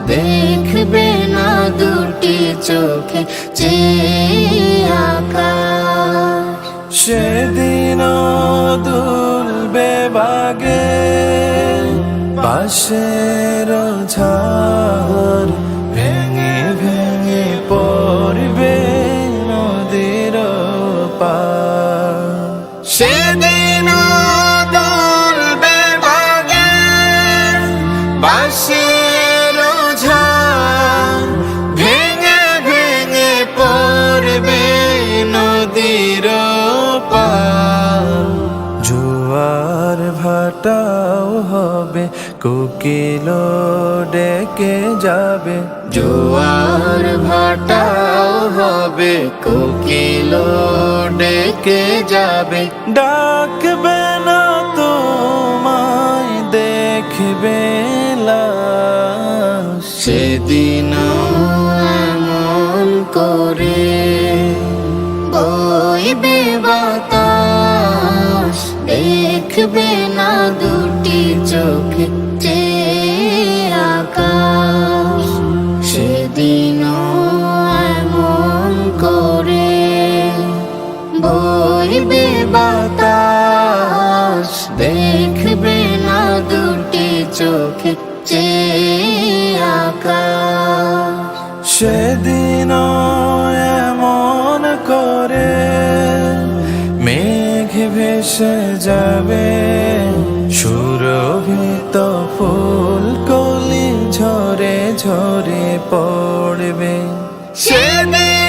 দেখবে না দুটি চোখে চেয়ে আকাশ। সেদিন দুলবে বাগে বাঁশের ঝাড়, ভেঙে ভেঙে পড়বে নদীর পার। সেদিন দুলবে বাগে বাঁশের ঝাড়, ভেঙে ভেঙে পড়বে নদীর পার। জোয়ার ভাটাও হবে, কোকিল ডেকে যাবে। জোয়ার ভাটাও হবে, কোকিল ডেকে যাবে। ডাকবে না তোমায় দেখবে লাশ। সেদিন এমন করে বইবে বাতাস, দেখবে না দুটি চোখে চেয়ে আকাশ। সেদিন এমন করে বইবে বাতাস, দেখবে না দুটি চোখে চেয়ে আকাশ। সেদিন এমন করে মেঘ ভেসে যাবে, সুরভিত ফুল কলি ঝরে ঝরে পড়বে। সেদিন